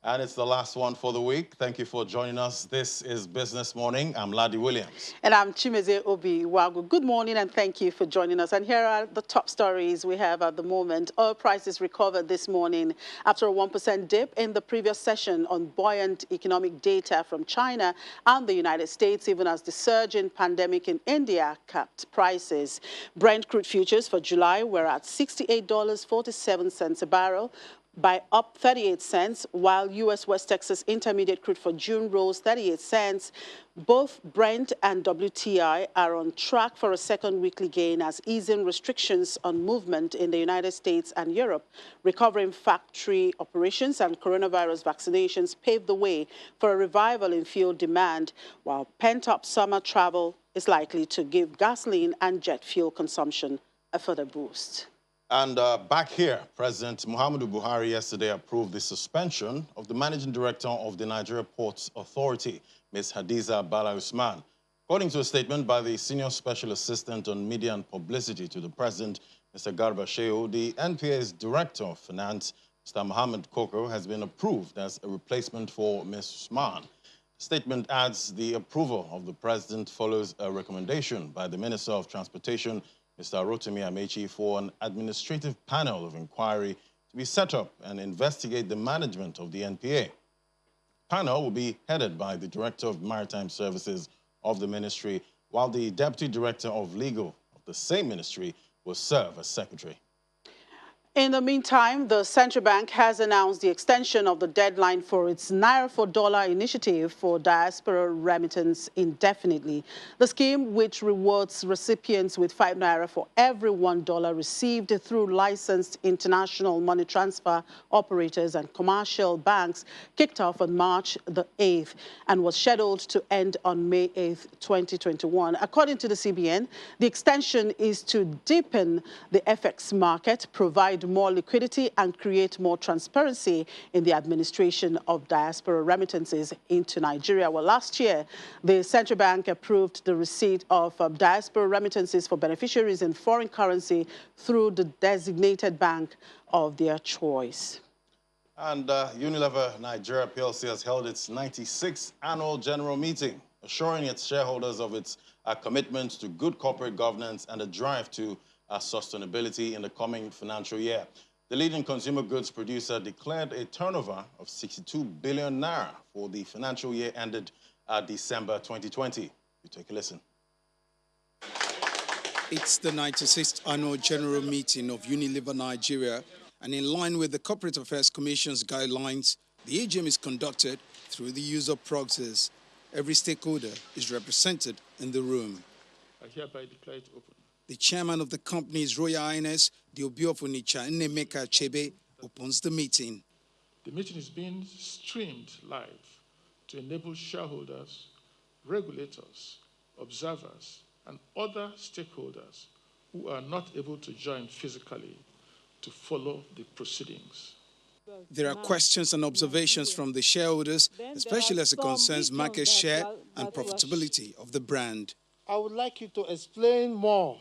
And it's the last one for the week. Thank you for joining us. This is Business Morning. I'm Ladi Williams. And I'm Chimeze Obi Wagu. Good morning and thank you for joining us. And here are the top stories we have at the moment. Oil prices recovered this morning after a 1% dip in the previous session on buoyant economic data from China and the United States, even as the surge in pandemic in India capped prices. Brent crude futures for July were at $68.47 a barrel, by up 38 cents, while U.S. West Texas Intermediate crude for June rose 38 cents. Both Brent and WTI are on track for a second weekly gain as easing restrictions on movement in the United States and Europe, recovering factory operations and coronavirus vaccinations paved the way for a revival in fuel demand, while pent-up summer travel is likely to give gasoline and jet fuel consumption a further boost. And back here, President Muhammadu Buhari yesterday approved the suspension of the managing director of the Nigeria Ports Authority, Ms. Hadiza Bala Usman. According to a statement by the Senior Special Assistant on Media and Publicity to the President, Mr. Garba Shehu, the NPA's Director of Finance, Mr. Mohammed Koko, has been approved as a replacement for Ms. Usman. The statement adds the approval of the President follows a recommendation by the Minister of Transportation, Mr. Rotimi Amechi, for an administrative panel of inquiry to be set up and investigate the management of the NPA. The panel will be headed by the Director of Maritime Services of the ministry, while the Deputy Director of Legal of the same ministry will serve as Secretary. In the meantime, the central bank has announced the extension of the deadline for its Naira for Dollar initiative for diaspora remittance indefinitely. The scheme, which rewards recipients with 5 Naira for every $1 received through licensed international money transfer operators and commercial banks, kicked off on March the 8th and was scheduled to end on May 8th, 2021. According to the CBN, the extension is to deepen the FX market, provide more liquidity and create more transparency in the administration of diaspora remittances into Nigeria. Well, last year, the central bank approved the receipt of diaspora remittances for beneficiaries in foreign currency through the designated bank of their choice. And Unilever Nigeria PLC has held its 96th annual general meeting, assuring its shareholders of its commitment to good corporate governance and a drive to sustainability in the coming financial year. The leading consumer goods producer declared a turnover of 62 billion naira for the financial year ended December 2020. You take a listen. It's the 96th annual general meeting of Unilever Nigeria, and in line with the Corporate Affairs Commission's guidelines, the AGM is conducted through the use of proxies. Every stakeholder is represented in the room. I hereby declare it open. The chairman of the company's Royal Highness, the Obi of Onitsha, Nnemeka Achebe, opens the meeting. The meeting is being streamed live to enable shareholders, regulators, observers, and other stakeholders who are not able to join physically to follow the proceedings. There are questions and observations from the shareholders, especially as it concerns market share and profitability of the brand. I would like you to explain more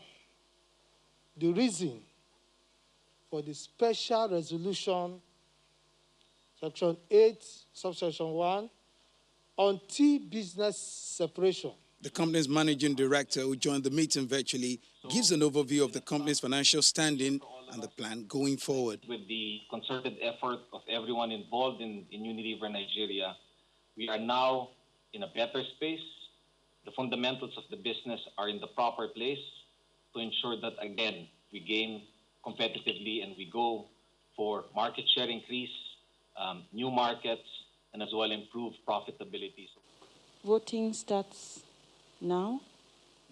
the reason for the special resolution, section 8, subsection 1, on tea business separation. The company's managing director, who joined the meeting virtually, gives an overview of the company's financial standing and the plan going forward. With the concerted effort of everyone involved in Unilever Nigeria, we are now in a better space. The fundamentals of the business are in the proper place to ensure that, again, we gain competitively and we go for market share increase, new markets, and as well improve profitability. Voting starts now.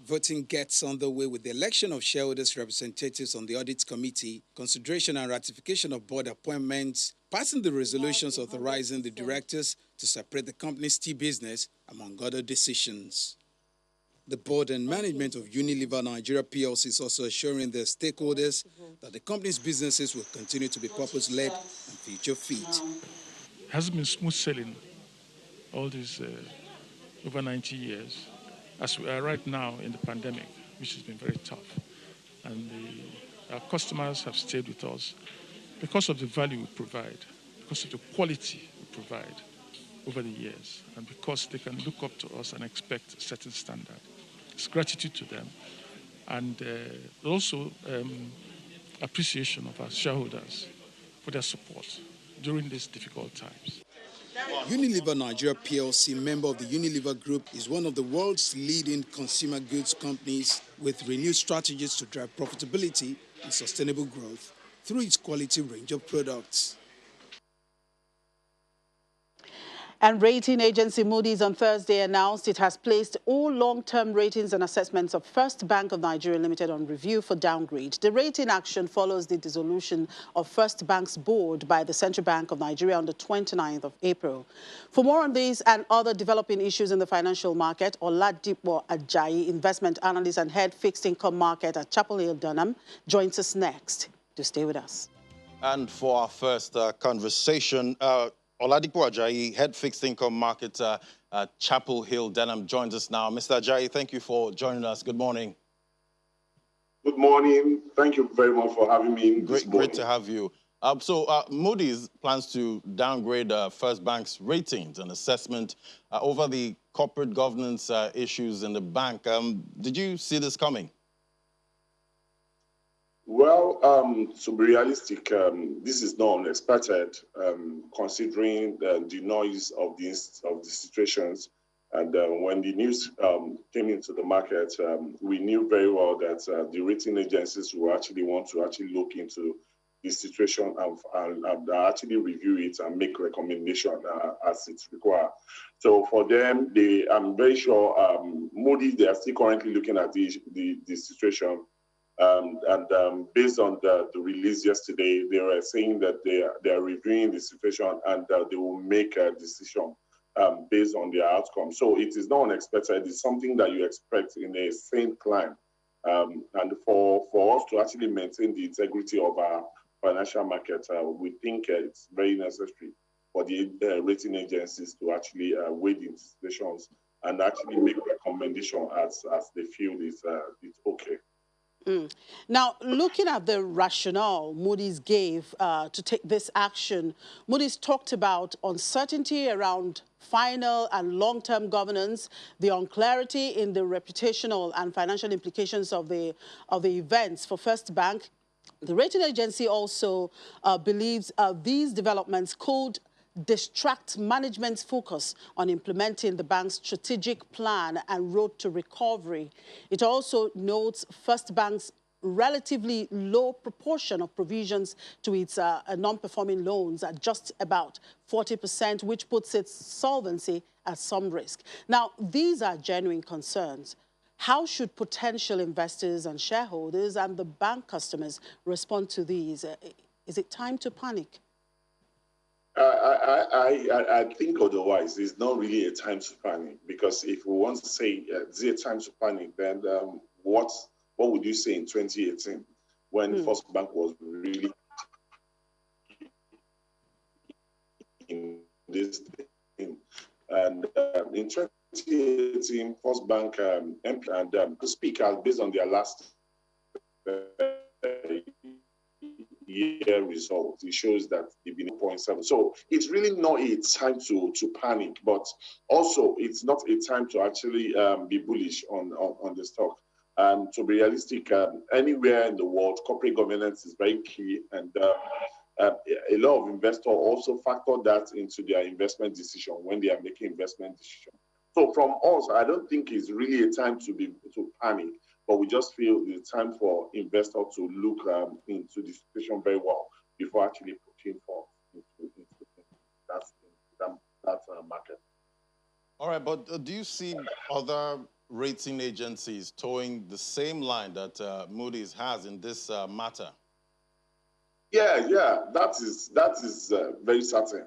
Voting gets underway with the election of shareholders' representatives on the Audit Committee, consideration and ratification of board appointments, passing the resolutions authorizing the directors to separate the company's tea business, among other decisions. The board and management of Unilever Nigeria PLC is also assuring their stakeholders that the company's businesses will continue to be purpose-led and future-fit. It hasn't been smooth sailing all these over 90 years, as we are right now in the pandemic, which has been very tough. And our customers have stayed with us because of the value we provide, because of the quality we provide over the years, and because they can look up to us and expect a certain standard. It's gratitude to them, and also appreciation of our shareholders for their support during these difficult times. Unilever Nigeria PLC, member of the Unilever Group, is one of the world's leading consumer goods companies with renewed strategies to drive profitability and sustainable growth through its quality range of products. And rating agency Moody's on Thursday announced it has placed all long-term ratings and assessments of First Bank of Nigeria Limited on review for downgrade. The rating action follows the dissolution of First Bank's board by the Central Bank of Nigeria on the 29th of April. For more on these and other developing issues in the financial market, Oladipo Ajayi, investment analyst and head fixed income market at Chapel Hill, Durham, joins us next. To stay with us. And for our first conversation, Oladipo Ajayi, head fixed income marketer at Chapel Hill, Durham, joins us now. Mr. Ajayi, thank you for joining us. Good morning. Good morning. Thank you very much for having me this morning. Great to have you. Moody's plans to downgrade First Bank's ratings and assessment over the corporate governance issues in the bank. Did you see this coming? Well, to be realistic, this is not unexpected, considering the noise of the situations. And when the news came into the market, we knew very well that the rating agencies will actually want to look into the situation and actually review it and make recommendations as it's required. So for them, I'm very sure Moody's, they are still currently looking at the situation. Based on the release yesterday, they were saying that they are reviewing the situation and they will make a decision based on their outcome. So it is not unexpected. It's something that you expect in a sane climb. And for us to actually maintain the integrity of our financial market, we think it's very necessary for the rating agencies to actually weigh the situations and actually make recommendations as they feel it's okay. Now, looking at the rationale Moody's gave to take this action, Moody's talked about uncertainty around final and long-term governance, the unclarity in the reputational and financial implications of the events for First Bank. The rating agency also believes these developments could distract management's focus on implementing the bank's strategic plan and road to recovery. It also notes First Bank's relatively low proportion of provisions to its non-performing loans at just about 40%, which puts its solvency at some risk. Now, these are genuine concerns. How should potential investors and shareholders and the bank customers respond to these? Is it time to panic? I think otherwise. It's not really a time to panic, because if we want to say it's a time to panic, then what would you say in 2018 when First Bank was really in this thing? And in 2018, First Bank MP and to speak out based on their last year results, it shows that they've been 0.7. So it's really not a time to panic, but also it's not a time to actually be bullish on the stock. And to be realistic, anywhere in the world, corporate governance is very key, and a lot of investors also factor that into their investment decision when they are making investment decisions. So from us, I don't think it's really a time to panic, but we just feel it's time for investors to look into the situation very well before actually putting into that market. All right, but do you see other rating agencies towing the same line that Moody's has in this matter? Yeah, that is very certain.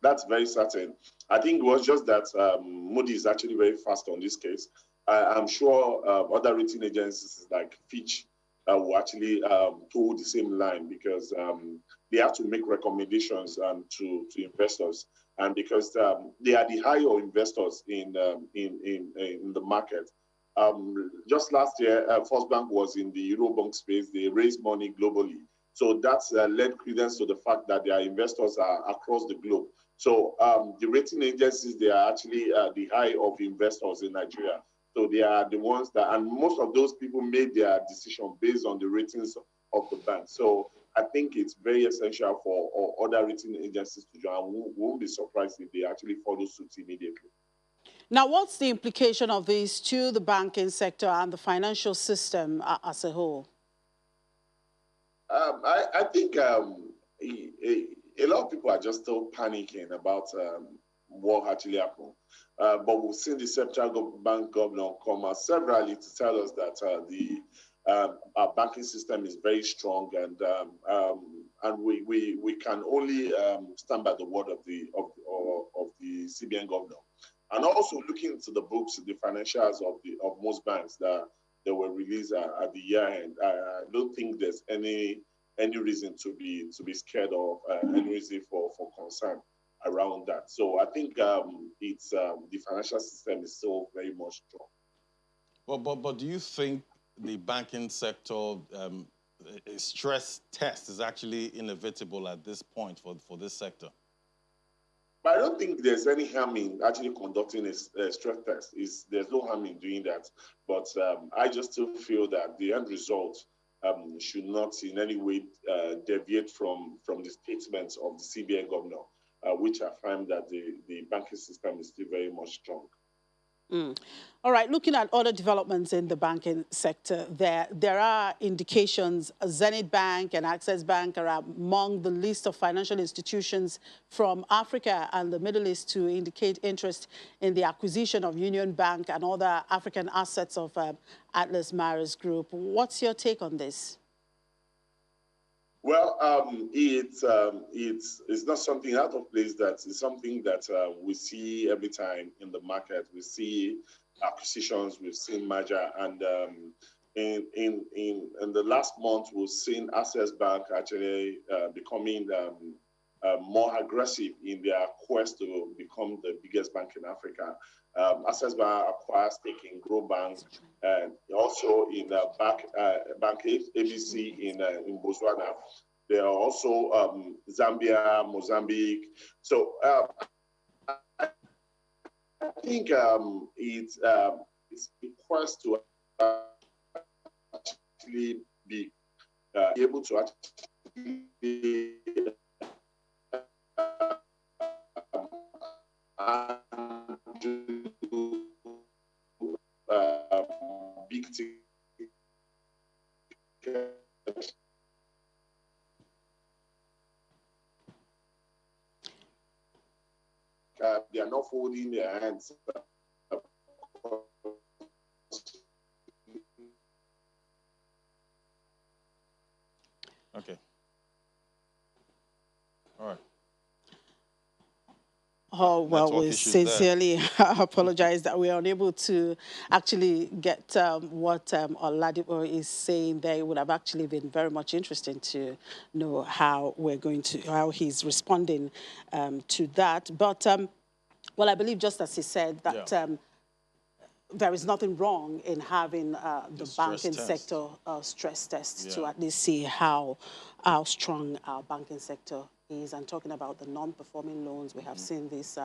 That's very certain. I think it was just that Moody is actually very fast on this case. I'm sure other rating agencies like Fitch will actually tow the same line, because they have to make recommendations to investors, and because they are the higher investors in the market. Just last year, First Bank was in the Eurobond space. They raised money globally. So that's led credence to the fact that their investors are across the globe. So the rating agencies, they are actually the eye of investors in Nigeria. So they are the ones that, and most of those people made their decision based on the ratings of the bank. So I think it's very essential for other rating agencies to join. We won't be surprised if they actually follow suit immediately. Now, what's the implication of this to the banking sector and the financial system as a whole? I think a lot of people are just still panicking about what actually happened. But we've seen the central bank governor come out severally to tell us that our banking system is very strong, and we can only stand by the word of the CBN governor. And also looking into the books, the financials of most banks that were released at the year end, I don't think there's any reason to be scared of, any reason for concern around that. So I think it's the financial system is still very much strong. But do you think the banking sector a stress test is actually inevitable at this point for this sector? But I don't think there's any harm in actually conducting a stress test. There's no harm in doing that. But I just still feel that the end result should not in any way deviate from the statements of the CBN governor, which affirm that the banking system is still very much strong. All right, looking at other developments in the banking sector, there are indications Zenith Bank and Access Bank are among the list of financial institutions from Africa and the Middle East to indicate interest in the acquisition of Union Bank and other African assets of Atlas Maris Group. What's your take on this? Well, it's not something out of place. It's something that we see every time in the market. We see acquisitions, we've seen merger, and in the last month, we've seen Access Bank actually becoming more aggressive in their quest to become the biggest bank in Africa. Access Bank acquires stake in Grow Bank, and also in Bank ABC in Botswana. There are also Zambia, Mozambique. So I think it's a quest to actually be able to actually big ticket. They are not folding their hands. Okay. All right. Oh, well, we sincerely apologize that we are unable to actually get what Oladipo is saying there. It would have actually been very much interesting to know how he's responding to that. But, well, I believe just as he said that there is nothing wrong in having the banking sector stress tests to at least see how strong our banking sector is. And talking about the non-performing loans, we have seen these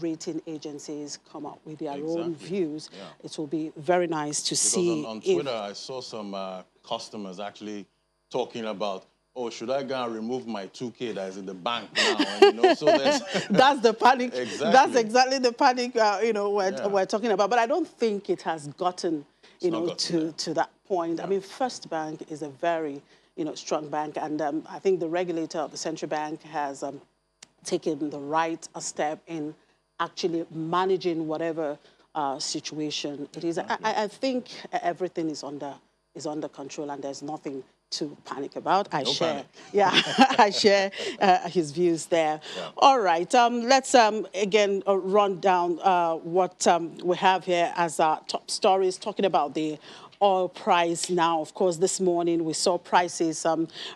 rating agencies come up with their own views. It will be very nice to see. On Twitter, I saw some customers actually talking about, oh, should I go and remove my 2K that is in the bank now? And, you know, so that's the panic. Exactly. That's exactly the panic, you know, we're talking about. But I don't think it has gotten, you know, to that point. I mean, First Bank is a very, you know, strong bank. And I think the regulator of the central bank has taken the right step in actually managing whatever situation it is. I think everything is under control and there's nothing to panic about. I share his views there. Yeah. All right, let's again run down what we have here as our top stories, talking about the oil price now. Of course, this morning we saw prices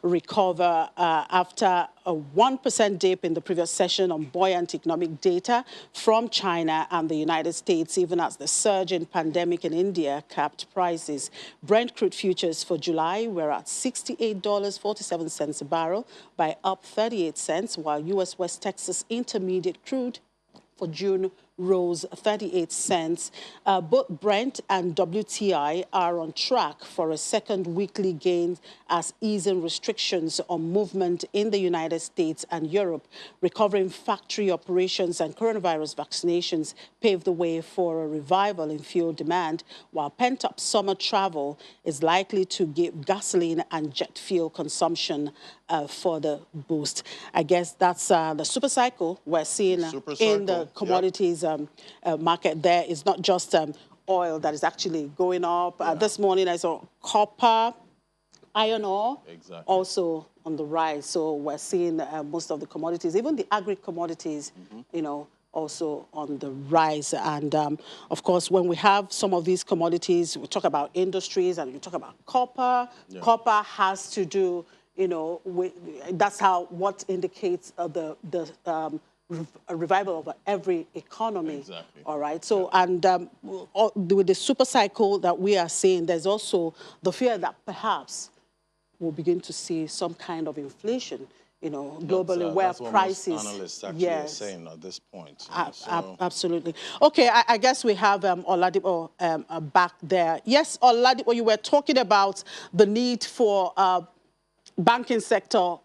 recover after a 1% dip in the previous session on buoyant economic data from China and the United States, even as the surge in pandemic in India capped prices. Brent crude futures for July were at $68.47 a barrel, by up 38 cents, while U.S. West Texas Intermediate crude for June rose 38 cents. Both Brent and WTI are on track for a second weekly gain as easing restrictions on movement in the United States and Europe, recovering factory operations and coronavirus vaccinations paved the way for a revival in fuel demand, while pent-up summer travel is likely to give gasoline and jet fuel consumption further boost. I guess that's the super cycle we're seeing in the commodities market. There is not just oil that is actually going up. This morning I saw copper, iron ore, also on the rise. So we're seeing most of the commodities, even the agri-commodities, you know, also on the rise. And of course, when we have some of these commodities, we talk about industries and we talk about copper. Copper has to do, you know, that's how what indicates the revival of every economy. All right. So, and with the super cycle that we are seeing, there's also the fear that perhaps we'll begin to see some kind of inflation, you know, globally, where that's prices. What most analysts actually are saying at this point. Absolutely. Okay, I guess we have Oladipo back there. Yes, Oladipo, you were talking about the need for banking sector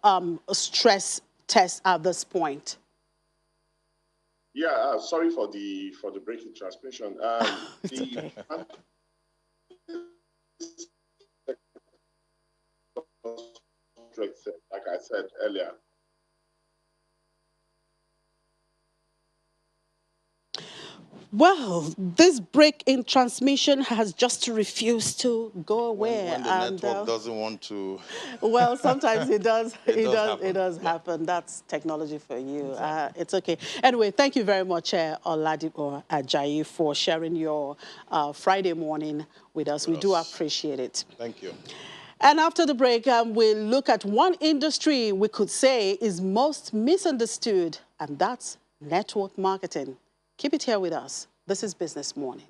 stress test at this point. Yeah, sorry for the breaking transmission. Okay. Like I said earlier. Well, this break in transmission has just refused to go away. When the network doesn't want to. Well, sometimes it does. It does Yeah. happen. That's technology for you. It's okay. Anyway, thank you very much, Oladipo Ajayi, for sharing your Friday morning with us. We do appreciate it. Thank you. And after the break, we'll look at one industry we could say is most misunderstood, and that's network marketing. Keep it here with us. This is Business Morning.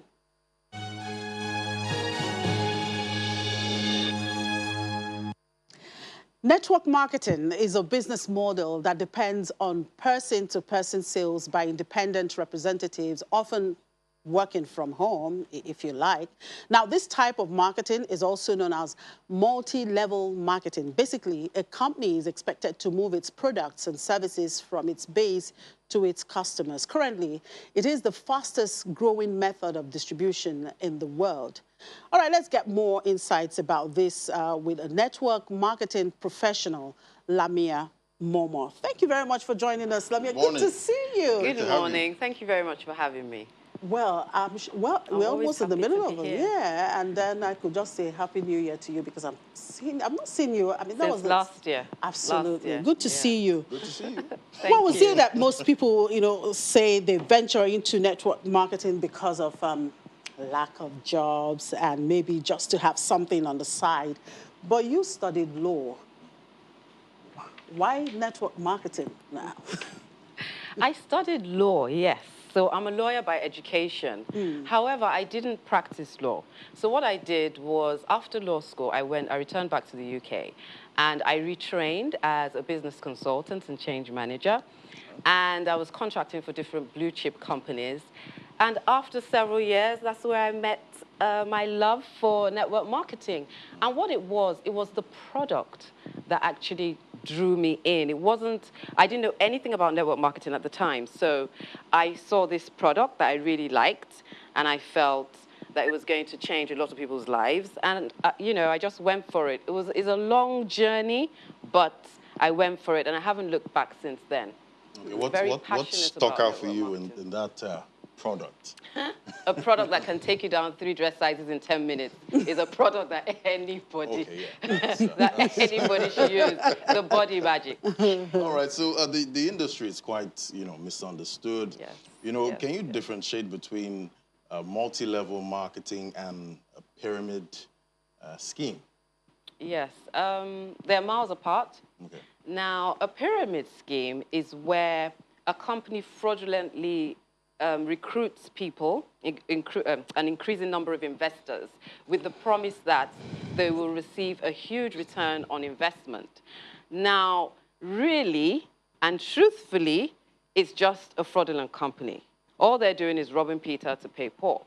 Network marketing is a business model that depends on person-to-person sales by independent representatives, often working from home, if you like. Now, this type of marketing is also known as multi-level marketing. Basically, a company is expected to move its products and services from its base to its customers. Currently, it is the fastest growing method of distribution in the world. All right, let's get more insights about this with a network marketing professional, Lamia Momo. Thank you very much for joining us, Lamia. Good to see you. Good morning. Thank you very much for having me. Well, we're almost in the middle of it, yeah. And then I could just say Happy New Year to you because I'm not seeing you. I mean, that was last year. Absolutely. Last year. Good to see you. Good to see you. Well, we see that most people, you know, say they venture into network marketing because of lack of jobs and maybe just to have something on the side. But you studied law. Why network marketing now? I studied law, yes. So I'm a lawyer by education. However, I didn't practice law. So what I did was, after law school, I returned back to the UK, and I retrained as a business consultant and change manager. And I was contracting for different blue chip companies. And after several years, that's where I met my love for network marketing. And what it was the product that actually drew me in. I didn't know anything about network marketing at the time. So I saw this product that I really liked, and I felt that it was going to change a lot of people's lives. And, you know, I just went for it. It's a long journey, but I went for it, and I haven't looked back since then. Okay, what stuck out for you in that product? A product that can take you down 3 dress sizes in 10 minutes is a product that anybody, anybody should use. The body magic. All right, so the industry is quite, you know, misunderstood. Yes. You know, can you differentiate between multi-level marketing and a pyramid scheme? Yes, they're miles apart. Okay. Now, a pyramid scheme is where a company fraudulently recruits people, an increasing number of investors, with the promise that they will receive a huge return on investment. Now, really and truthfully, it's just a fraudulent company. All they're doing is robbing Peter to pay Paul.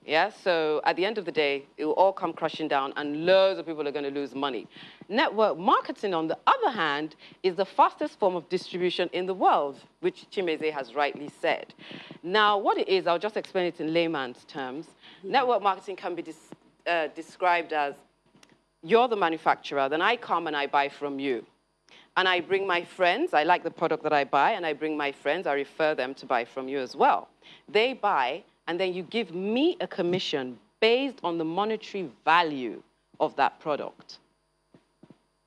Yeah, so at the end of the day, it will all come crashing down and loads of people are going to lose money. Network marketing, on the other hand, is the fastest form of distribution in the world, which Chimeze has rightly said. Now, what it is, I'll just explain it in layman's terms. Network marketing can be described as you're the manufacturer, then I come and I buy from you. And I bring my friends, I like the product that I buy, and I bring my friends, I refer them to buy from you as well. They buy, and then you give me a commission based on the monetary value of that product.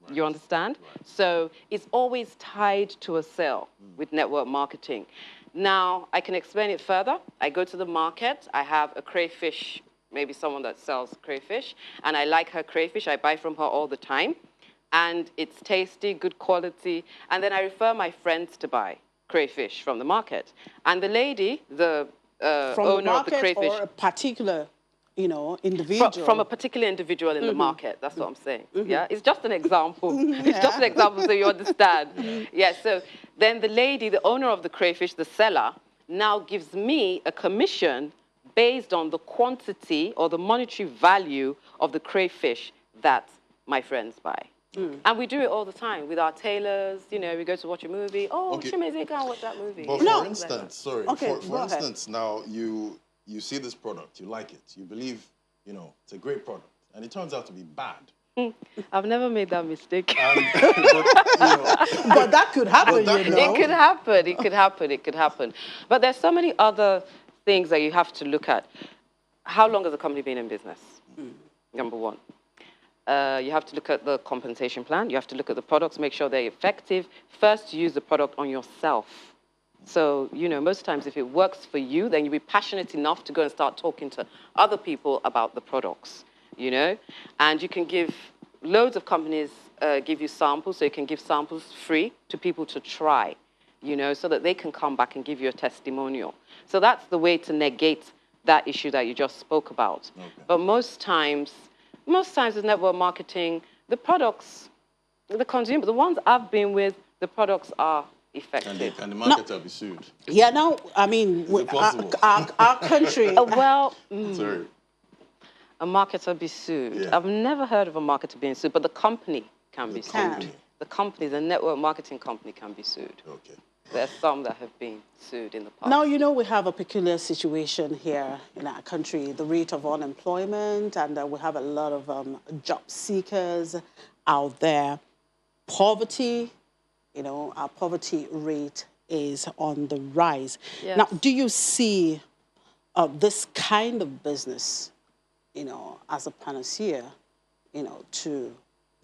Right. You understand? Right. So it's always tied to a sale with network marketing. Now, I can explain it further. I go to the market, I have a crayfish, maybe someone that sells crayfish, and I like her crayfish, I buy from her all the time, and it's tasty, good quality, and then I refer my friends to buy crayfish from the market. And the lady, the from owner the market of the crayfish, or a particular, you know, individual? From a particular individual in the market, that's what I'm saying. Yeah, it's just an example. It's just an example so you understand. Yeah, so then the lady, the owner of the crayfish, the seller, now gives me a commission based on the quantity or the monetary value of the crayfish that my friends buy. And we do it all the time with our tailors. You know, we go to watch a movie. Oh, Chimeze, go and watch that movie. But for instance, sorry, for instance, now you see this product, you like it, you believe, you know, it's a great product, and it turns out to be bad. I've never made that mistake. But that could happen, you know. It could happen, it could happen, it could happen. But there's so many other things that you have to look at. How long has the company been in business? Number one. You have to look at the compensation plan. You have to look at the products, make sure they're effective. First, use the product on yourself. So, you know, most times if it works for you, then you'll be passionate enough to go and start talking to other people about the products, you know. And you can give, loads of companies give you samples, so you can give samples free to people to try, you know, so that they can come back and give you a testimonial. So that's the way to negate that issue that you just spoke about. Okay. But most times with network marketing, the products, the consumer, the ones I've been with, the products are effective. Can the marketer be sued? Yeah, no, I mean, our country... Sorry. A marketer be sued. Yeah. I've never heard of a marketer being sued, but the company can be sued. The company, the network marketing company can be sued. Okay. There are some that have been sued in the past. Now, you know, we have a peculiar situation here in our country, the rate of unemployment, and we have a lot of job seekers out there. Poverty, you know, our poverty rate is on the rise. Yes. Now, do you see this kind of business, you know, as a panacea, you know, to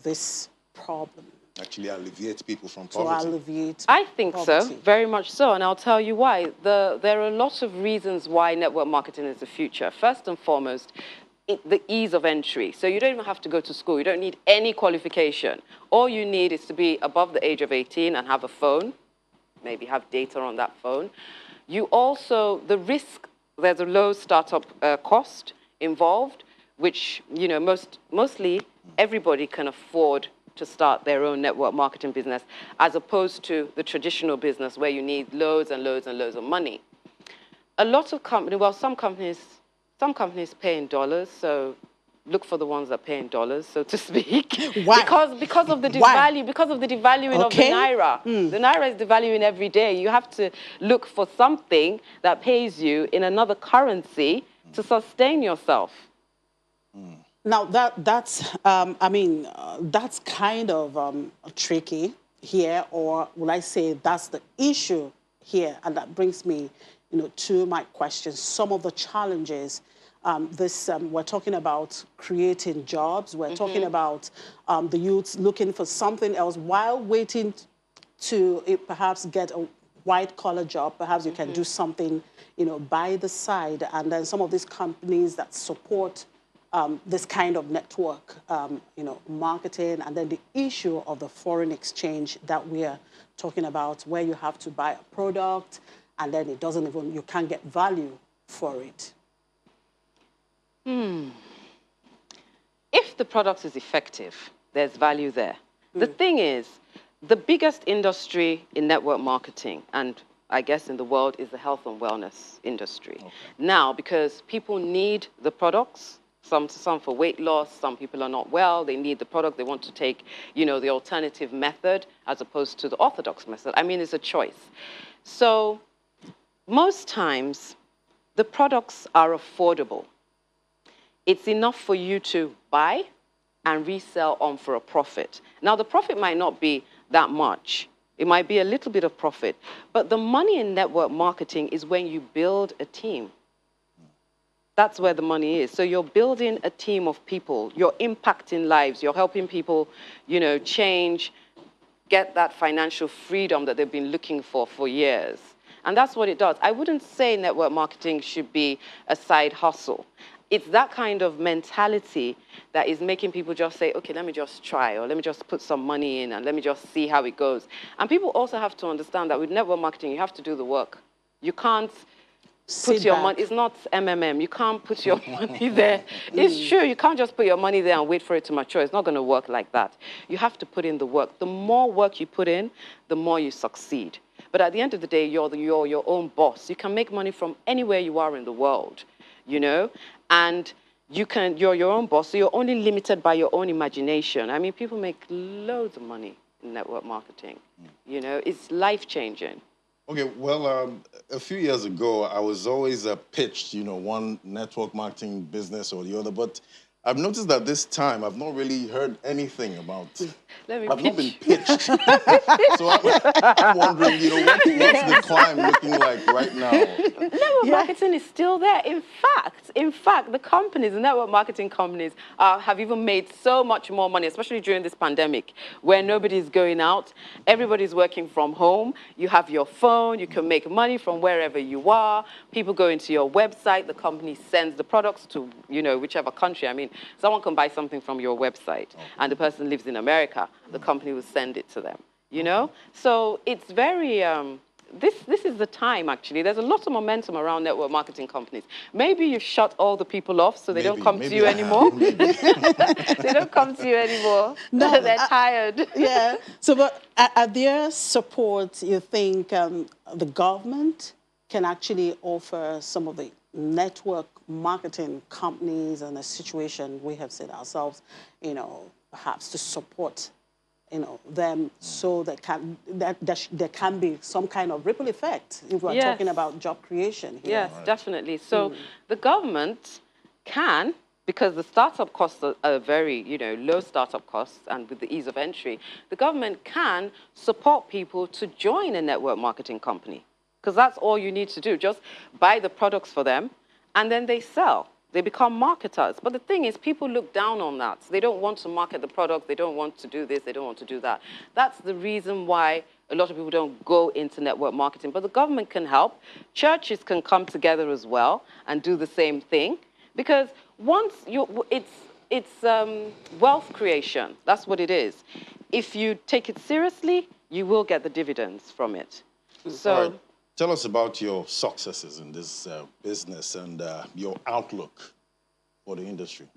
this problem? Actually alleviate people from poverty. To alleviate I think poverty. So, very much so, and I'll tell you why. There are a lot of reasons why network marketing is the future. First and foremost, the ease of entry. So you don't even have to go to school. You don't need any qualification. All you need is to be above the age of 18 and have a phone, maybe have data on that phone. You also, the risk, there's a low startup cost involved, which, you know, mostly everybody can afford to start their own network marketing business, as opposed to the traditional business where you need loads and loads and loads of money. A lot of companies, well, some companies pay in dollars, so look for the ones that pay in dollars, so to speak. Why? Because of the devaluing of the naira. The naira is devaluing every day. You have to look for something that pays you in another currency to sustain yourself. Now, that's that's kind of tricky here, or will I say that's the issue here, and that brings me, you know, to my question. Some of the challenges, we're talking about creating jobs, we're talking about the youths looking for something else while waiting to perhaps get a white-collar job. Perhaps you can do something, you know, by the side, and then some of these companies that support this kind of network, marketing, and then the issue of the foreign exchange that we are talking about, where you have to buy a product and then it doesn't even, you can't get value for it? If the product is effective, there's value there. The thing is, the biggest industry in network marketing, and I guess in the world, is the health and wellness industry. Okay. Now, because people need the products, some for weight loss, some people are not well, they need the product, they want to take, the alternative method as opposed to the orthodox method. I mean, it's a choice. So most times, the products are affordable. It's enough for you to buy and resell on for a profit. Now, the profit might not be that much. It might be a little bit of profit. But the money in network marketing is when you build a team. That's where the money is. So you're building a team of people. You're impacting lives. You're helping people, change, get that financial freedom that they've been looking for years. And that's what it does. I wouldn't say network marketing should be a side hustle. It's that kind of mentality that is making people just say, okay, let me just try, or let me just put some money in and let me just see how it goes. And people also have to understand that with network marketing, you have to do the work. You can't put your money, it's not MMM. You can't put your money there. It's true, you can't just put your money there and wait for it to mature. It's not going to work like that. You have to put in the work. The more work you put in, the more you succeed. But at the end of the day, you're your own boss. You can make money from anywhere you are in the world, and you're your own boss, so you're only limited by your own imagination. I mean, people make loads of money in network marketing. It's life-changing. Okay, well, a few years ago, I was always pitched, one network marketing business or the other, but I've noticed that this time I've not really heard anything about. I've not been pitched. So I'm wondering, what's the climb looking like right now? Network marketing is still there. In fact, the network marketing companies have even made so much more money, especially during this pandemic, where nobody's going out, everybody's working from home. You have your phone, you can make money from wherever you are. People go into your website, the company sends the products to, whichever country. I mean, someone can buy something from your website, and the person lives in America. The company will send it to them, So it's very, this is the time, actually. There's a lot of momentum around network marketing companies. Maybe you've shut all the people off, so they don't come to you anymore. They don't come to you anymore. No, they're tired. Yeah. So, but are there support, you think, the government can actually offer some of the network marketing companies in a situation we have set ourselves, perhaps to support, them, so that there can be some kind of ripple effect if we're talking about job creation here. Yes, definitely. So the government can, because the startup costs are very, low startup costs, and with the ease of entry, the government can support people to join a network marketing company. Because that's all you need to do. Just buy the products for them, and then they sell. They become marketers. But the thing is, people look down on that. They don't want to market the product. They don't want to do this. They don't want to do that. That's the reason why a lot of people don't go into network marketing. But the government can help. Churches can come together as well and do the same thing. Because once it's wealth creation. That's what it is. If you take it seriously, you will get the dividends from it. So. Tell us about your successes in this business and your outlook for the industry.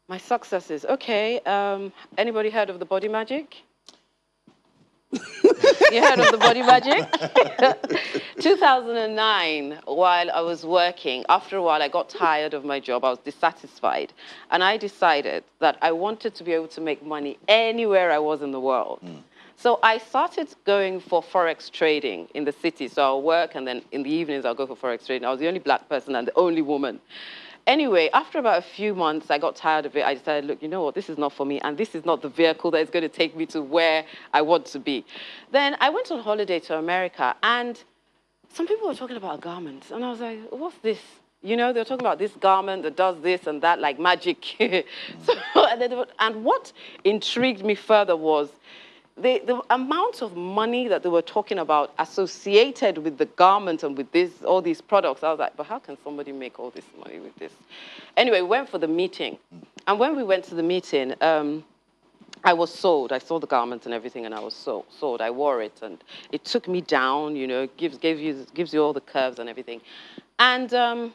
My successes. Okay. Anybody heard of the body magic? You heard of the body magic? 2009, while I was working, after a while I got tired of my job. I was dissatisfied. And I decided that I wanted to be able to make money anywhere I was in the world. So I started going for Forex trading in the city. So I'll work, and then in the evenings, I'll go for Forex trading. I was the only black person and the only woman. Anyway, after about a few months, I got tired of it. I decided, look, you know what? This is not for me, and this is not the vehicle that is going to take me to where I want to be. Then I went on holiday to America, and some people were talking about garments. And I was like, what's this? They were talking about this garment that does this and that, like magic. And what intrigued me further was, the amount of money that they were talking about associated with the garment and with all these products, I was like, but how can somebody make all this money with this? Anyway, we went for the meeting. And when we went to the meeting, I was sold. I saw the garment and everything, and I was sold. I wore it, and it took me down, you know, gives you all the curves and everything. And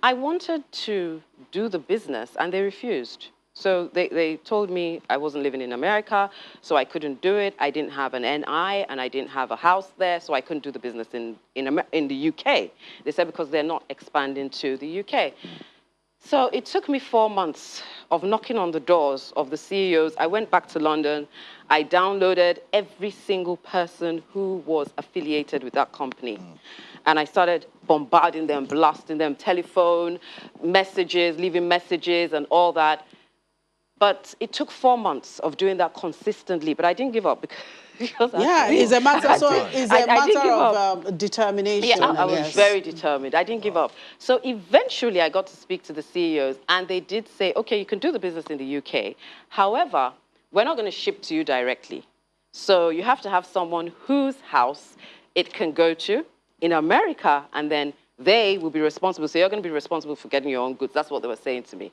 I wanted to do the business, and they refused. So they told me I wasn't living in America, so I couldn't do it. I didn't have an NI, and I didn't have a house there, so I couldn't do the business in the UK. They said because they're not expanding to the UK. So it took me 4 months of knocking on the doors of the CEOs. I went back to London. I downloaded every single person who was affiliated with that company. And I started bombarding them, blasting them, telephone, messages, leaving messages and all that. But it took 4 months of doing that consistently, but I didn't give up because yeah, it's a matter, of determination. Yeah, I was very determined. I didn't give up. So eventually I got to speak to the CEOs, and they did say, okay, you can do the business in the UK. However, we're not going to ship to you directly. So you have to have someone whose house it can go to in America, and then they will be responsible. So you're going to be responsible for getting your own goods. That's what they were saying to me.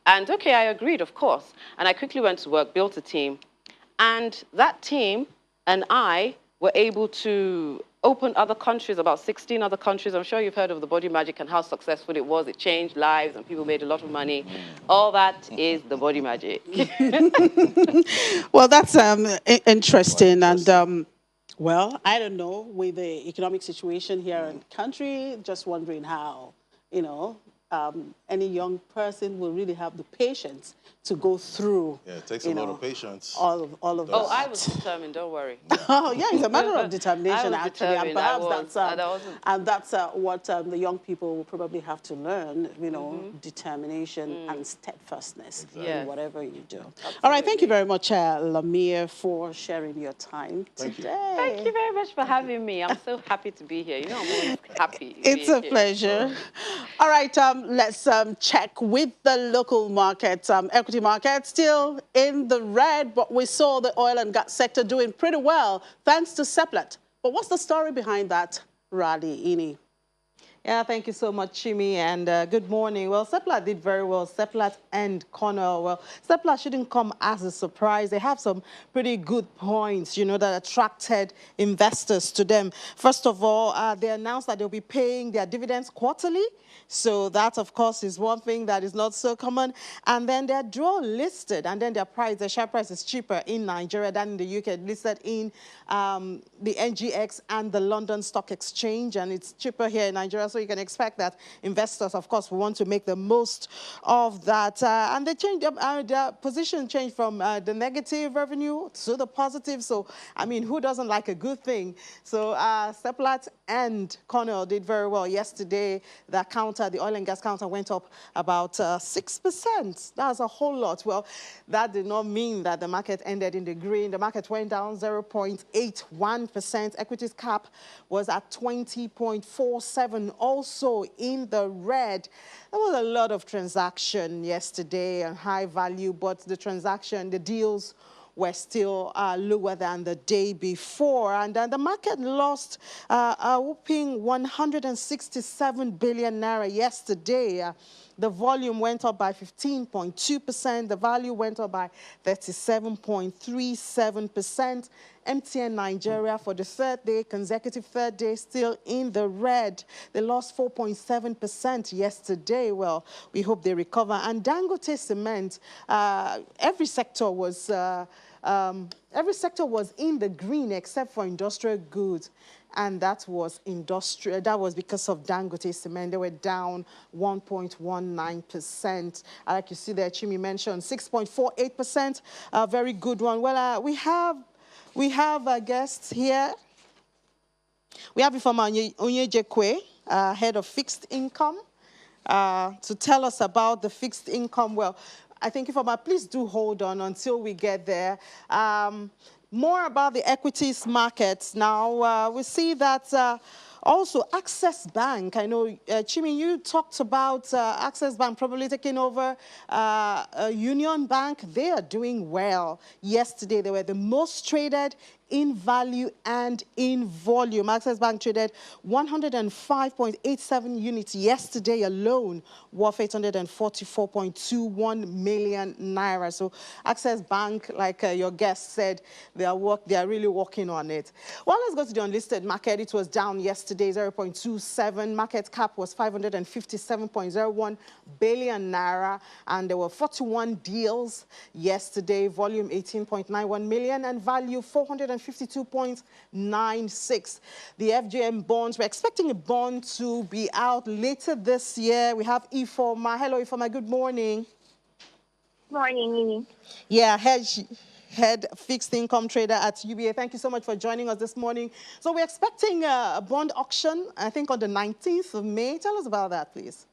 And okay, I agreed, of course. And I quickly went to work, built a team. And that team and I were able to open other countries, about 16 other countries. I'm sure you've heard of the Body Magic and how successful it was. It changed lives and people made a lot of money. All that is the Body Magic. Well, that's interesting. And well, I don't know, with the economic situation here in the country, just wondering how, you know, any young person will really have the patience to go through. Yeah, it takes a lot of patience. All of that. Oh, I was determined, don't worry. Oh, yeah, it's a matter of determination, actually. And perhaps that's what the young people will probably have to learn, you know, determination and steadfastness in whatever you do. Absolutely. All right, thank you very much, Lamia, for sharing your time today. Thank you very much for having me. I'm so happy to be here. You know, I'm always happy. It's a pleasure. All right, let's check with the local market. Equity market still in the red, but we saw the oil and gas sector doing pretty well thanks to Seplat. But what's the story behind that rally, Ini? Yeah, thank you so much, Chimi, and good morning. Well, Seplat did very well, Seplat and Cornell. Well, Seplat shouldn't come as a surprise. They have some pretty good points, you know, that attracted investors to them. First of all, they announced that they'll be paying their dividends quarterly. So that, of course, is one thing that is not so common. And then they're dual listed, and then their share price is cheaper in Nigeria than in the UK, listed in the NGX and the London Stock Exchange, and it's cheaper here in Nigeria. So you can expect that investors, of course, will want to make the most of that. And they changed, their position changed from the negative revenue to the positive. So, I mean, who doesn't like a good thing? So Seplat and Cornell did very well yesterday. The oil and gas counter went up about 6%. That's a whole lot. Well, that did not mean that the market ended in the green. The market went down 0.81%. Equities cap was at 20.47, also in the red. There was a lot of transaction yesterday and high value, but the deals were still lower than the day before. And the market lost a whopping 167 billion naira yesterday. The volume went up by 15.2%. The value went up by 37.37%. MTN Nigeria for the consecutive third day, still in the red. They lost 4.7% yesterday. Well, we hope they recover. And Dangote Cement, every sector was in the green except for industrial goods. And that was because of Dangote Cement. They were down 1.19%. Like you see there, Chimi mentioned 6.48%, a very good one. Well, we have a guest here. We have Ifeoma Onyejekwe, head of fixed income, to tell us about the fixed income. Well, I think, Ifeoma, please do hold on until we get there. More about the equities markets now. We see that Also, Access Bank. I know, Chimi, you talked about Access Bank probably taking over Union Bank. They are doing well. Yesterday, they were the most traded in value and in volume. Access Bank traded 105.87 units yesterday alone, worth 844.21 million naira. So Access Bank, like your guest said, they are really working on it. Well, let's go to the unlisted market. It was down yesterday, 0.27. Market cap was 557.01 billion naira, and there were 41 deals yesterday. Volume 18.91 million and value 452.96. The FJM bonds, we're expecting a bond to be out later this year. We have Ifoma. Hello, Ifoma. Good morning. Morning, Nini. Yeah, head fixed income trader at UBA. Thank you so much for joining us this morning. So we're expecting a bond auction, I think, on the 19th of May. Tell us about that, please.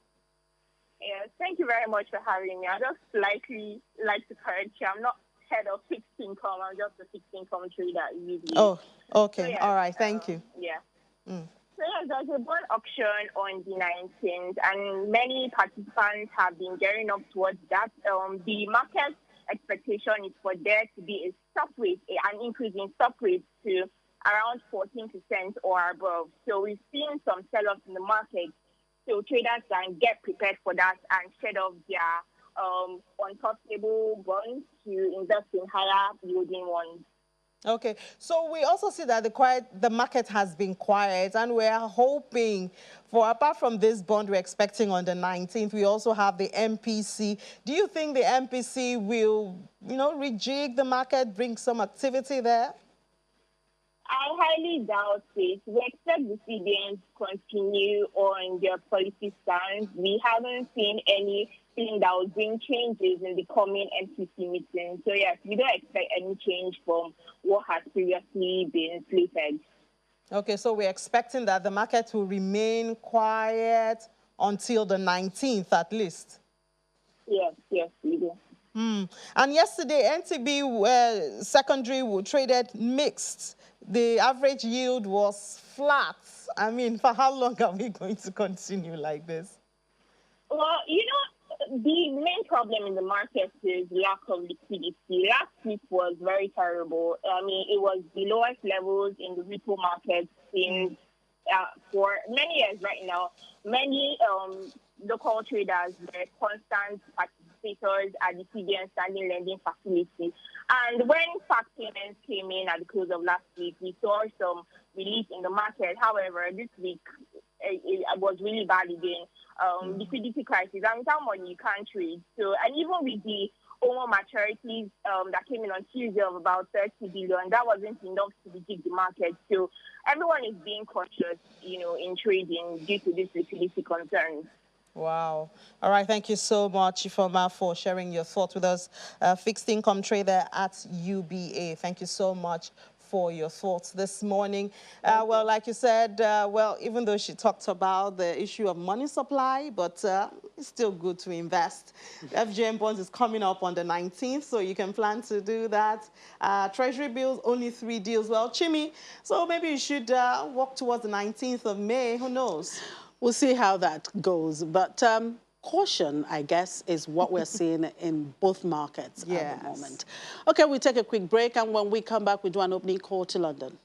Yes, thank you very much for having me. I just slightly like to correct you. I'm not head of fixed income. I'm just a fixed income trader at UBA. Oh, okay. So, yes, all right. Thank you. Yeah. So yes, there's a bond auction on the 19th, and many participants have been gearing up towards that. The market expectation is for there to be a stop rate, an increase in stop rates to around 14% or above. So we've seen some sell-offs in the market, so traders can get prepared for that and shed off their unprofitable bonds to invest in higher yielding ones. Okay, so we also see that the market has been quiet, and we're hoping for, apart from this bond we're expecting on the 19th, we also have the MPC. Do you think the MPC will, rejig the market, bring some activity there? I highly doubt it. We expect the CBN to continue on their policy stance. We haven't seen anything that will bring changes in the coming MPC meeting. So yes, we don't expect any change from what has previously been slated. Okay, so we're expecting that the market will remain quiet until the 19th at least. Yes, we do. And yesterday, NTB secondary traded mixed. The average yield was flat. I mean, for how long are we going to continue like this? Well, the main problem in the market is lack of liquidity. Last week was very terrible. I mean, it was the lowest levels in the repo market since for many years right now. Many local traders were constant participators at the CBN standing lending facility. And when fact payments came in at the close of last week, we saw some relief in the market. However, this week, it was really bad again. Liquidity crisis, and without money, you can't trade. So, and even with the OMO maturities that came in on Tuesday of about 30 billion, that wasn't enough to rejig the market. So, everyone is being cautious, in trading due to this liquidity concerns. Wow. All right. Thank you so much, Ifoma, for sharing your thoughts with us. Fixed income trader at UBA. Thank you so much for your thoughts this morning. Well, like you said, even though she talked about the issue of money supply, but it's still good to invest. FJM bonds is coming up on the 19th, so you can plan to do that. Treasury bills, only 3 deals. Well, Chimi, so maybe you should walk towards the 19th of May. Who knows? We'll see how that goes. But caution, I guess, is what we're seeing in both markets at the moment. Okay, we'll take a quick break, and when we come back, we do an opening call to London.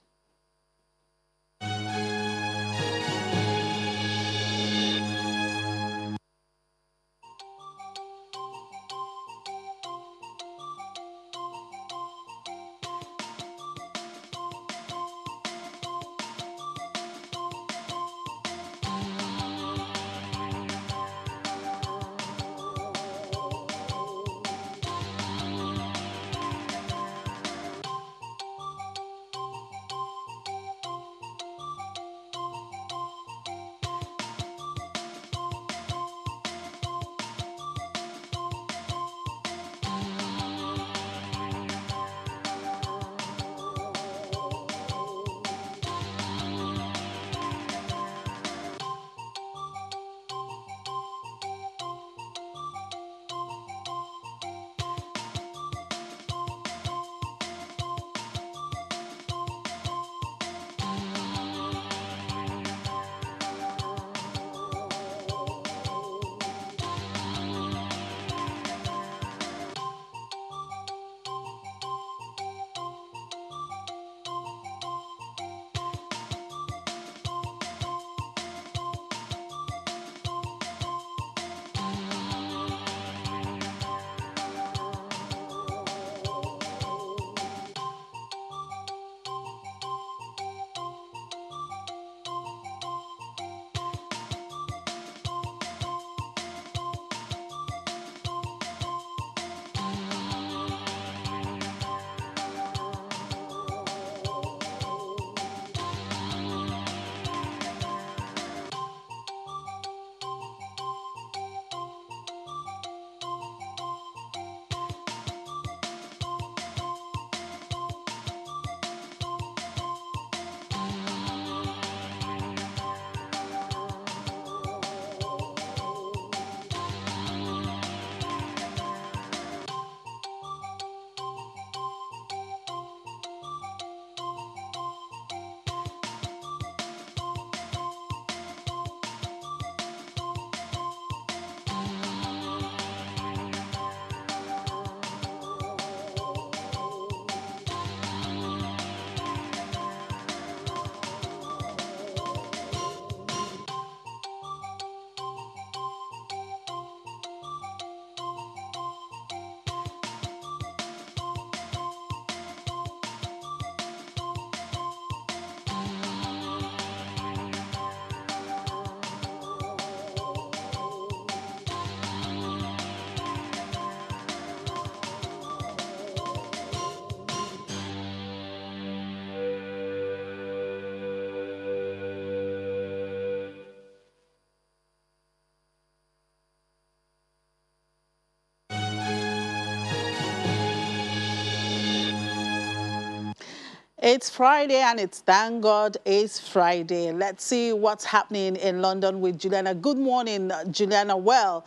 It's Friday and it's thank God it's Friday. Let's see what's happening in London with Juliana. Good morning, Juliana. Well,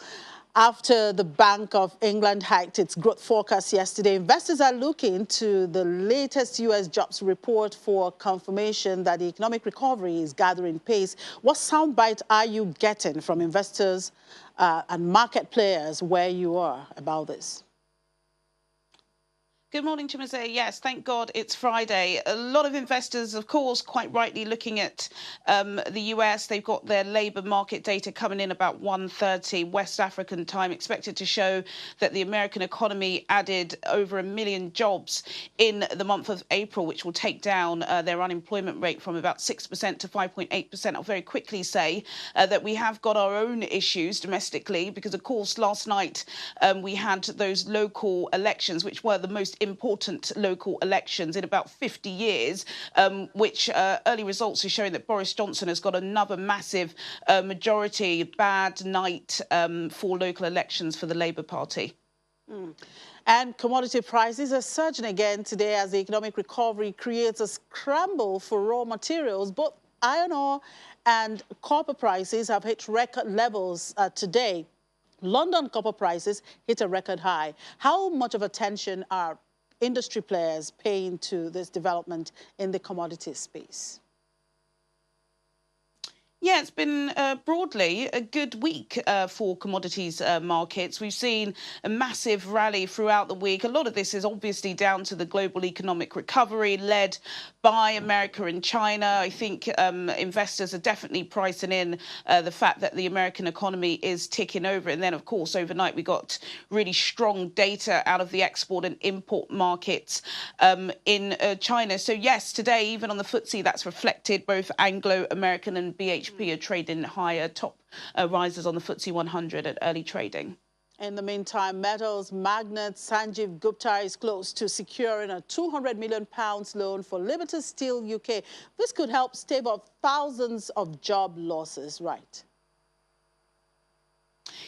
after the Bank of England hiked its growth forecast yesterday, investors are looking to the latest U.S. jobs report for confirmation that the economic recovery is gathering pace. What soundbite are you getting from investors and market players where you are about this? Good morning, Chimeze. Yes, thank God it's Friday. A lot of investors, of course, quite rightly looking at the US. They've got their labour market data coming in about 1:30 West African time, expected to show that the American economy added over 1 million jobs in the month of April, which will take down their unemployment rate from about 6% to 5.8%. I'll very quickly say that we have got our own issues domestically because, of course, last night we had those local elections, which were the most important local elections in about 50 years, which early results are showing that Boris Johnson has got another massive majority. Bad night for local elections for the Labour Party. And commodity prices are surging again today as the economic recovery creates a scramble for raw materials. Both iron ore and copper prices have hit record levels today. London copper prices hit a record high. How much of attention are industry players paying to this development in the commodities space? Yeah, it's been broadly a good week for commodities markets. We've seen a massive rally throughout the week. A lot of this is obviously down to the global economic recovery led by America and China. I think investors are definitely pricing in the fact that the American economy is ticking over. And then, of course, overnight we got really strong data out of the export and import markets in China. So, yes, today, even on the FTSE, that's reflected. Both Anglo-American and BHP are trading higher, top rises on the FTSE 100 at early trading. In the meantime, metals magnate Sanjeev Gupta is close to securing a £200 million loan for Liberty Steel UK. This could help stave off thousands of job losses, right?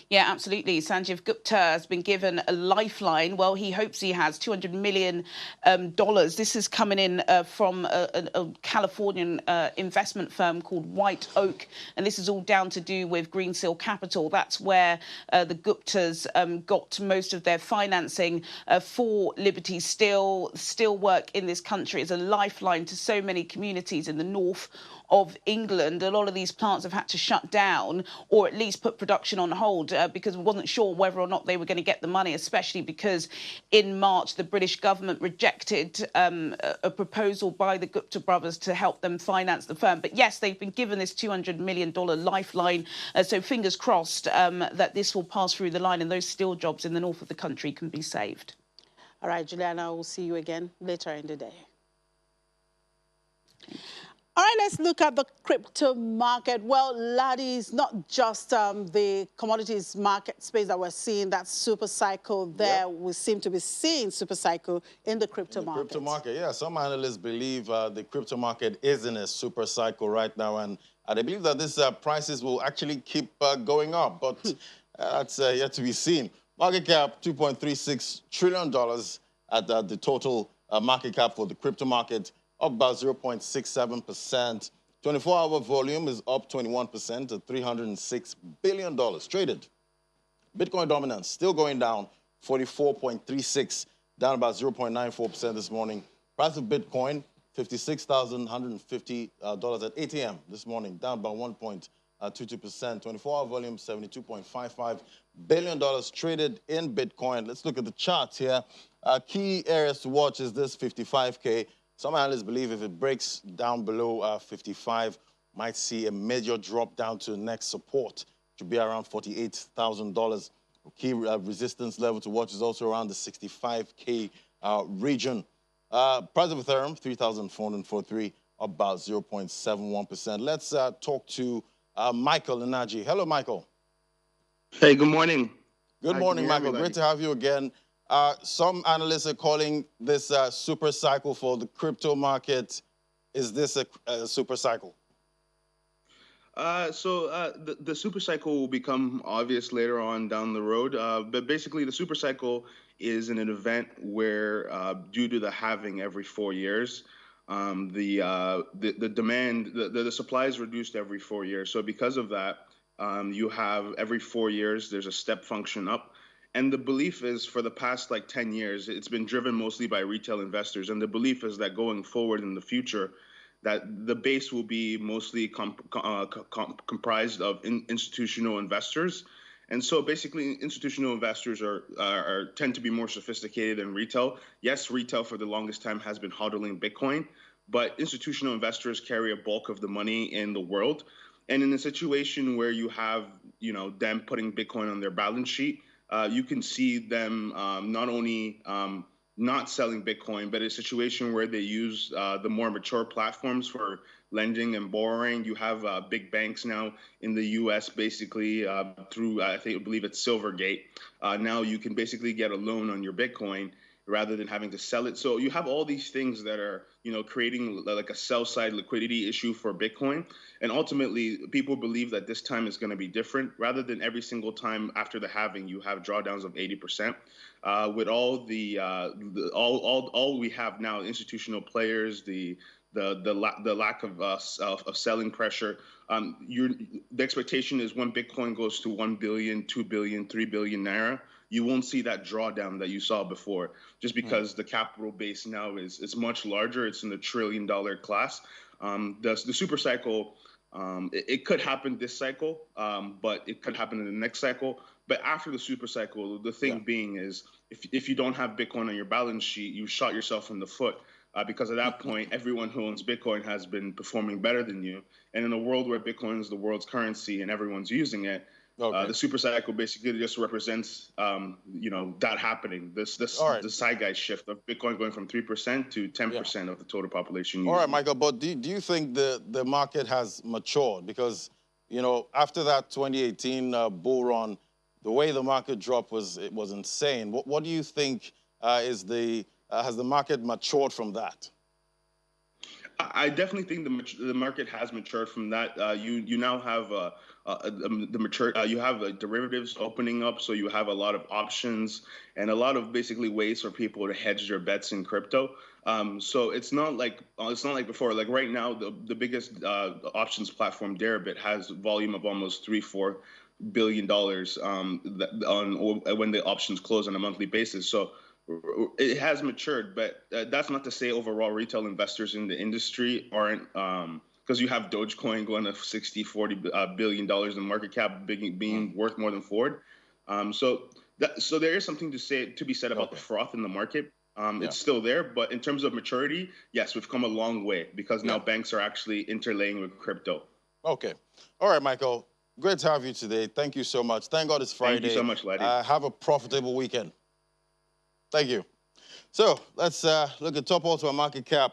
Yeah, absolutely. Sanjeev Gupta has been given a lifeline. Well, he hopes he has $200 million. This is coming in from a Californian investment firm called White Oak. And this is all down to do with Green Seal Capital. That's where the Guptas got most of their financing for Liberty Steel. Steel work in this country is a lifeline to so many communities in the north of England. A lot of these plants have had to shut down or at least put production on hold because we wasn't sure whether or not they were going to get the money, especially because in March the British government rejected a proposal by the Gupta brothers to help them finance the firm. But yes, they've been given this $200 million lifeline. So fingers crossed that this will pass through the line and those steel jobs in the north of the country can be saved. All right, Juliana, we'll see you again later in the day. All right, let's look at the crypto market. Well, laddies, not just the commodities market space that we're seeing, that super cycle there. Yep. We seem to be seeing super cycle in the crypto market. Crypto market, yeah. Some analysts believe the crypto market is in a super cycle right now, and they believe that these prices will actually keep going up, but that's yet to be seen. Market cap, $2.36 trillion at the total market cap for the crypto market, up about 0.67%. 24-hour volume is up 21% to $306 billion traded. Bitcoin dominance still going down, 44.36, down about 0.94% this morning. Price of Bitcoin, $56,150 at 8 a.m. this morning, down about 1.22%. 24-hour volume, $72.55 billion traded in Bitcoin. Let's look at the charts here. Key areas to watch is this 55K. Some analysts believe if it breaks down below 55, might see a major drop down to the next support, which will be around $48,000. Key resistance level to watch is also around the 65K region. Price of Ethereum, 3,443, about 0.71%. Let's talk to Michael Inaji. Hello, Michael. Hey, good morning. Good morning, Michael. Great to have you again. Some analysts are calling this a super cycle for the crypto market. Is this a super cycle? The super cycle will become obvious later on down the road. But basically, the super cycle is an event where, due to the halving every 4 years, the demand, the supply is reduced every 4 years. So because of that, you have every 4 years, there's a step function up. And the belief is for the past like 10 years, it's been driven mostly by retail investors. And the belief is that going forward in the future, that the base will be mostly comprised of institutional investors. And so basically institutional investors tend to be more sophisticated than retail. Yes, retail for the longest time has been hodling Bitcoin, but institutional investors carry a bulk of the money in the world. And in a situation where you have, them putting Bitcoin on their balance sheet, you can see them not only not selling Bitcoin, but a situation where they use the more mature platforms for lending and borrowing. You have big banks now in the U.S. basically through, I believe it's Silvergate. Now you can basically get a loan on your Bitcoin rather than having to sell it. So you have all these things that are, creating like a sell side liquidity issue for Bitcoin. And ultimately, people believe that this time is going to be different. Rather than every single time after the halving, you have drawdowns of 80%. With all all we have now, institutional players, the lack of selling pressure. The expectation is when Bitcoin goes to 1 billion, 2 billion, 3 billion naira, you won't see that drawdown that you saw before, just because the capital base now is much larger. It's in the $1 trillion class. The super cycle, it could happen this cycle, but it could happen in the next cycle. But after the super cycle, the thing being is, if you don't have Bitcoin on your balance sheet, you shot yourself in the foot. Because at that point, everyone who owns Bitcoin has been performing better than you. And in a world where Bitcoin is the world's currency and everyone's using it, the super cycle basically just represents, that happening. The zeitgeist shift of Bitcoin going from 3% to 10% of the total population. All right, Michael, but do you think the market has matured? Because, after that 2018 bull run, the way the market dropped was insane. What do you think has the market matured from that? I definitely think the market has matured from that. You now have you have derivatives opening up, so you have a lot of options and a lot of basically ways for people to hedge their bets in crypto. So it's not like before. Like right now, the biggest options platform, Deribit, has volume of almost $3-4 billion when the options close on a monthly basis. So it has matured, but that's not to say overall retail investors in the industry aren't, because you have Dogecoin going to $40 billion in market cap, being worth more than Ford. So there is something to be said about the froth in the market. It's still there, but in terms of maturity, yes, we've come a long way because now banks are actually interlaying with crypto. Okay. All right, Michael. Great to have you today. Thank you so much. Thank God it's Friday. Thank you so much, Ladi. Have a profitable weekend. Thank you. So let's look at top auto market cap.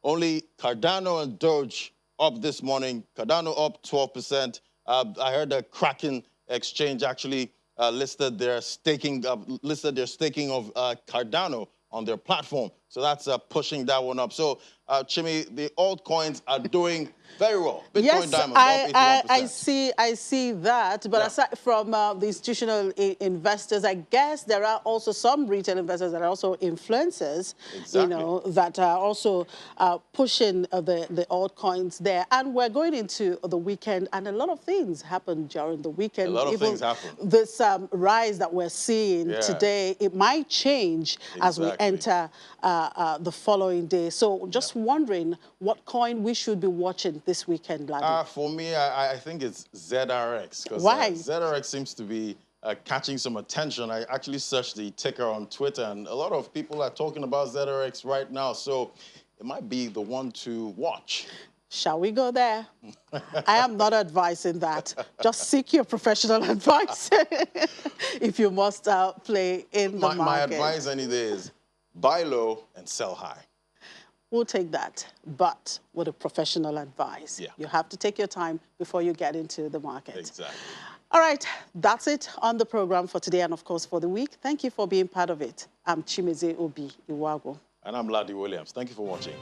Only Cardano and Doge up this morning. Cardano up 12%. I heard the Kraken exchange actually listed their staking of Cardano on their platform. So that's pushing that one up. So, Chimi, the altcoins are doing very well. Bitcoin Diamond up 81%. I see that. But aside from the institutional investors, I guess there are also some retail investors that are also influencers, that are also pushing the altcoins there. And we're going into the weekend, and a lot of things happen during the weekend. A lot of things happen. This rise that we're seeing today, it might change as we enter the following day. So just wondering what coin we should be watching this weekend, Ladi. For me, I think it's ZRX. Why? ZRX seems to be catching some attention. I actually searched the ticker on Twitter, and a lot of people are talking about ZRX right now. So it might be the one to watch. Shall we go there? I am not advising that. Just seek your professional advice if you must play in the market. My advice any day is buy low and sell high. We'll take that, but with a professional advice. You have to take your time before you get into the market. Exactly. All right, that's it on the program for today and, of course, for the week. Thank you for being part of it. I'm Chimeze Obi Iwago. And I'm Ladi Williams. Thank you for watching.